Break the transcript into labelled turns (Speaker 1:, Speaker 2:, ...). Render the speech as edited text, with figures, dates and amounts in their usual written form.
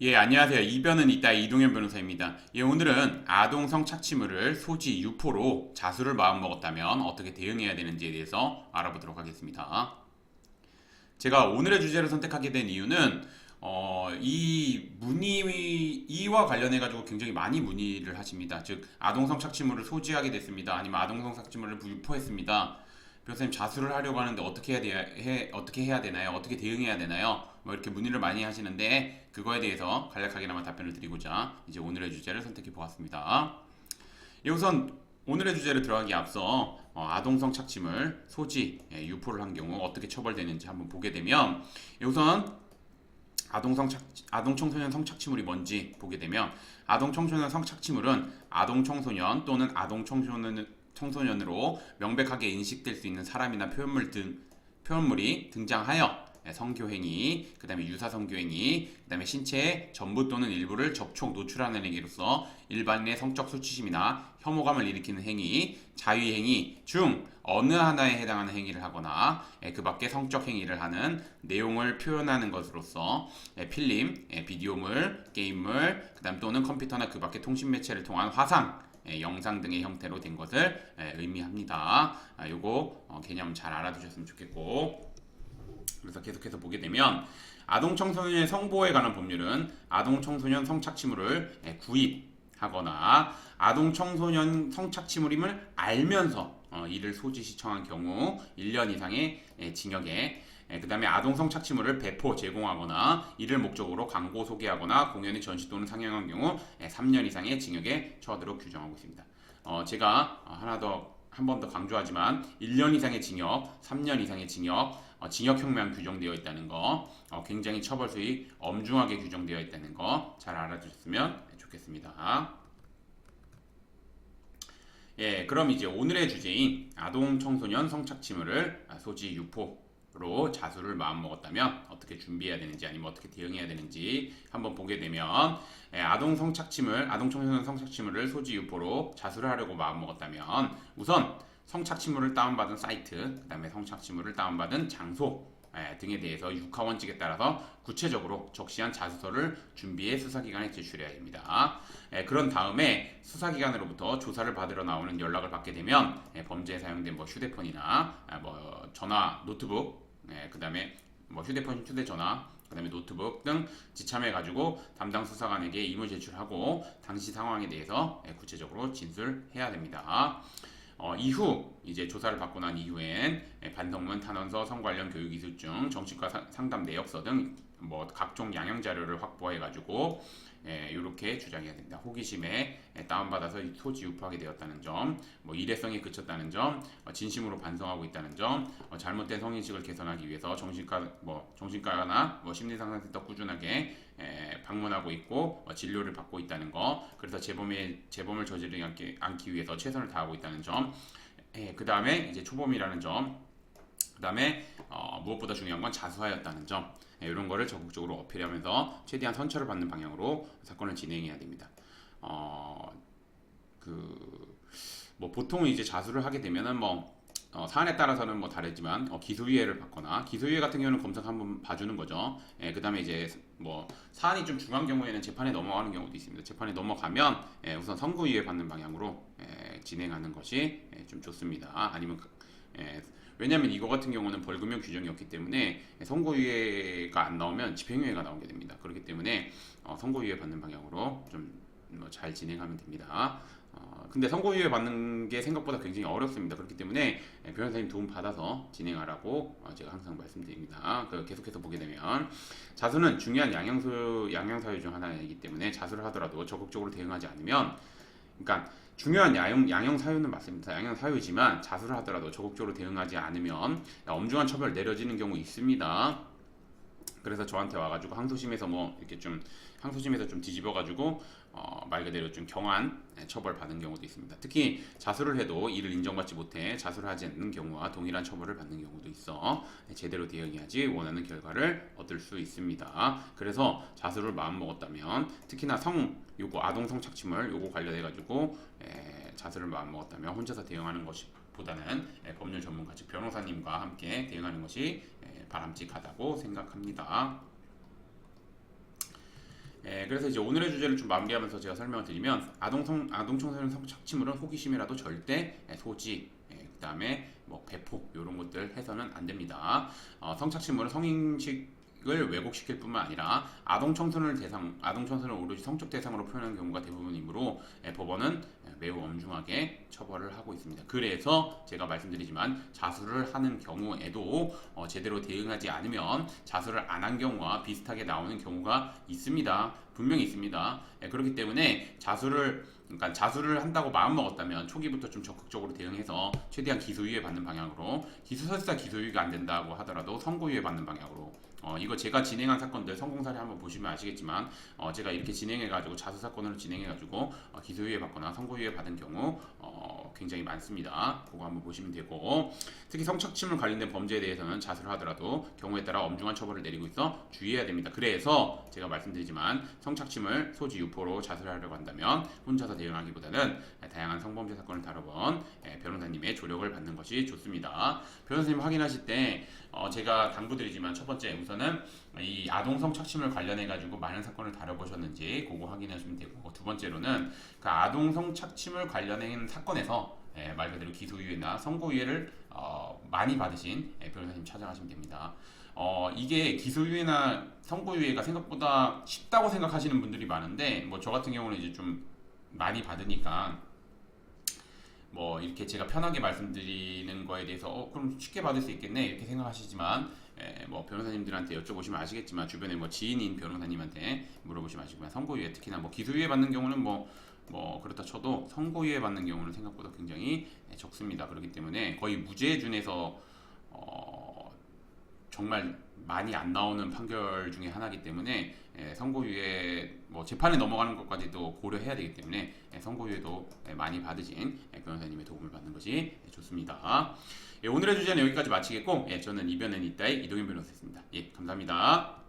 Speaker 1: 예, 안녕하세요. 이변은 있다 이동현 변호사입니다. 예, 오늘은 아동 성착취물을 소지 유포로 자수를 마음먹었다면 어떻게 대응해야 되는지에 대해서 알아보도록 하겠습니다. 제가 오늘의 주제를 선택하게 된 이유는 이 이와 관련해 가지고 굉장히 많이 문의를 하십니다. 즉 아동 성착취물을 소지하게 됐습니다. 아니면 아동 성착취물을 유포했습니다. 변호사님 자수를 하려고 하는데 어떻게 해야 되나요? 어떻게 대응해야 되나요? 뭐 이렇게 문의를 많이 하시는데 그거에 대해서 간략하게나마 답변을 드리고자 이제 오늘의 주제를 선택해 보았습니다. 예, 우선 오늘의 주제를 들어가기 앞서 아동성 착취물 소지 유포를 한 경우 어떻게 처벌되는지 한번 보게 되면 우선 아동 청소년 성착취물이 뭔지 보게 되면 아동 청소년 성착취물은 아동 청소년 또는 청소년으로 명백하게 인식될 수 있는 사람이나 표현물이 등장하여 성교행위, 그 다음에 유사성교행위, 그 다음에 신체의 전부 또는 일부를 접촉, 노출하는 행위로서 일반인의 성적 수치심이나 혐오감을 일으키는 행위, 자위행위 중 어느 하나에 해당하는 행위를 하거나 그 밖에 성적 행위를 하는 내용을 표현하는 것으로서 필름, 비디오물, 게임물, 그 다음 또는 컴퓨터나 그 밖의 통신 매체를 통한 화상, 영상 등의 형태로 된 것을 의미합니다. 요거 개념 잘 알아두셨으면 좋겠고, 그래서 계속해서 보게 되면 아동 청소년의 성보호에 관한 법률은 아동 청소년 성착취물을 구입하거나 아동 청소년 성착취물임을 알면서 이를 소지 시청한 경우 1년 이상의 징역에, 그 다음에 아동 성착취물을 배포 제공하거나 이를 목적으로 광고 소개하거나 공연에 전시 또는 상영한 경우 3년 이상의 징역에 처하도록 규정하고 있습니다. 제가 한 번 더 강조하지만 1년 이상의 징역, 3년 이상의 징역, 징역형만 규정되어 있다는 거, 굉장히 처벌수위 엄중하게 규정되어 있다는 거 잘 알아두셨으면 좋겠습니다. 예, 그럼 이제 오늘의 주제인 아동 청소년 성착취물을 소지 유포로 자수를 마음먹었다면 어떻게 준비해야 되는지 아니면 어떻게 대응해야 되는지 한번 보게 되면, 아동 청소년 성착취물을 소지 유포로 자수를 하려고 마음먹었다면 우선 성착취물을 다운받은 사이트, 그 다음에 성착취물을 다운받은 장소 등에 대해서 육하 원칙에 따라서 구체적으로 적시한 자수서를 준비해 수사기관에 제출해야 됩니다. 그런 다음에 수사기관으로부터 조사를 받으러 나오는 연락을 받게 되면 범죄에 사용된 뭐 휴대폰이나 뭐 전화, 노트북, 그 다음에 뭐 휴대전화, 그 다음에 노트북 등 지참해가지고 담당 수사관에게 임의 제출하고 당시 상황에 대해서 구체적으로 진술해야 됩니다. 이후 이제 조사를 받고 난 이후엔 반성문, 탄원서, 성 관련 교육 이수증, 정신과 상담 내역서 등 뭐 각종 양형 자료를 확보해 가지고 이렇게 주장해야 됩니다. 호기심에 다운받아서 소지 유포하게 되었다는 점, 뭐 일회성에 그쳤다는 점, 진심으로 반성하고 있다는 점, 잘못된 성인식을 개선하기 위해서 정신과나 심리상담센터 꾸준하게 방문하고 있고 진료를 받고 있다는 거, 그래서 재범을 저지르지 않기 위해서 최선을 다하고 있다는 점, 그 다음에 이제 초범이라는 점, 그 다음에 무엇보다 중요한 건 자수하였다는 점, 이런 거를 적극적으로 어필하면서 최대한 선처를 받는 방향으로 사건을 진행해야 됩니다. 보통 이제 자수를 하게 되면은 사안에 따라서는 다르지만 기소유예를 받거나, 기소유예 같은 경우는 검사가 한번 봐주는 거죠. 그 다음에 이제 사안이 좀 중요한 경우에는 재판에 넘어가는 경우도 있습니다. 재판에 넘어가면 우선 선고유예 받는 방향으로 진행하는 것이 좀 좋습니다. 아니면 왜냐하면 이거 같은 경우는 벌금형 규정이 없기 때문에 선고유예가 안 나오면 집행유예가 나오게 됩니다. 그렇기 때문에 선고유예 받는 방향으로 좀 잘 진행하면 됩니다. 근데 선고유예 받는 게 생각보다 굉장히 어렵습니다. 그렇기 때문에 변호사님 도움 받아서 진행하라고 제가 항상 말씀드립니다. 계속해서 보게 되면 자수는 중요한 양형사유 중 하나이기 때문에 자수를 하더라도 적극적으로 대응하지 않으면, 그러니까 중요한 양형사유는 맞습니다. 양형사유지만 자수를 하더라도 적극적으로 대응하지 않으면 엄중한 처벌 내려지는 경우 있습니다. 그래서 저한테 와가지고 항소심에서 좀 뒤집어가지고 말 그대로 좀 경한 처벌 받은 경우도 있습니다. 특히 자수를 해도 이를 인정받지 못해 자수를 하지 않는 경우와 동일한 처벌을 받는 경우도 있어 제대로 대응해야지 원하는 결과를 얻을 수 있습니다. 그래서 자수를 마음먹었다면, 특히나 아동 성착취물 요거 관련해가지고 자수를 마음먹었다면 혼자서 대응하는 것이 보다는 법률 전문가 즉 변호사님과 함께 대응하는 것이 바람직하다고 생각합니다. 그래서 이제 오늘의 주제를 좀 마무리하면서 제가 설명을 드리면 아동 청소년 성착취물은 호기심이라도 절대 소지, 그다음에 뭐 배포 이런 것들 해서는 안 됩니다. 성착취물은 성인식을 왜곡시킬 뿐만 아니라 아동 청소년을 오로지 성적 대상으로 표현하는 경우가 대부분이므로 법원은 매우 엄중하게 처벌을 하고 있습니다. 그래서 제가 말씀드리지만 자수를 하는 경우에도 제대로 대응하지 않으면 자수를 안 한 경우와 비슷하게 나오는 경우가 있습니다. 분명히 있습니다. 그렇기 때문에 자수를 한다고 마음먹었다면 초기부터 좀 적극적으로 대응해서 최대한 기소유예 받는 방향으로, 설사 기소유예가 안 된다고 하더라도 선고유예 받는 방향으로, 이거 제가 진행한 사건들 성공 사례 한번 보시면 아시겠지만 제가 이렇게 진행해가지고 자수 사건으로 진행해가지고 기소유예 받거나 선고유예 받은 경우 굉장히 많습니다. 그거 한번 보시면 되고, 특히 성착취물 관련된 범죄에 대해서는 자수를 하더라도 경우에 따라 엄중한 처벌을 내리고 있어 주의해야 됩니다. 그래서 제가 말씀드리지만 성착취물 소지 유포로 자수를 하려고 한다면 혼자서 대응하기보다는 다양한 성범죄 사건을 다뤄본 변호사님의 조력을 받는 것이 좋습니다. 변호사님 확인하실 때 제가 당부드리지만 첫 번째 우선은 이 아동 성착취물 관련해 가지고 많은 사건을 다뤄보셨는지 그거 확인하시면 되고, 두 번째로는 그 아동 성착취물 관련된 사건에서 말 그대로 기소유예나 선고유예를 많이 받으신 변호사님 찾아가시면 됩니다. 이게 기소유예나 선고유예가 생각보다 쉽다고 생각하시는 분들이 많은데, 뭐 저 같은 경우는 이제 좀 많이 받으니까 뭐 이렇게 제가 편하게 말씀드리는 거에 대해서 그럼 쉽게 받을 수 있겠네 이렇게 생각하시지만, 뭐 변호사님들한테 여쭤보시면 아시겠지만, 주변에 뭐 지인인 변호사님한테 물어보시면 아시겠지만, 선고유예 특히나 뭐 기소유예 받는 경우는 뭐 그렇다 쳐도 선고유예 받는 경우는 생각보다 굉장히 적습니다. 그렇기 때문에 거의 무죄 준에서 정말 많이 안 나오는 판결 중에 하나이기 때문에 선고유예 뭐 재판에 넘어가는 것까지도 고려해야 되기 때문에 선고유예도 많이 받으신 변호사님의 도움을 받는 것이 좋습니다. 오늘의 주제는 여기까지 마치겠고, 저는 이변엔 이따의 이동현 변호사였습니다. 감사합니다.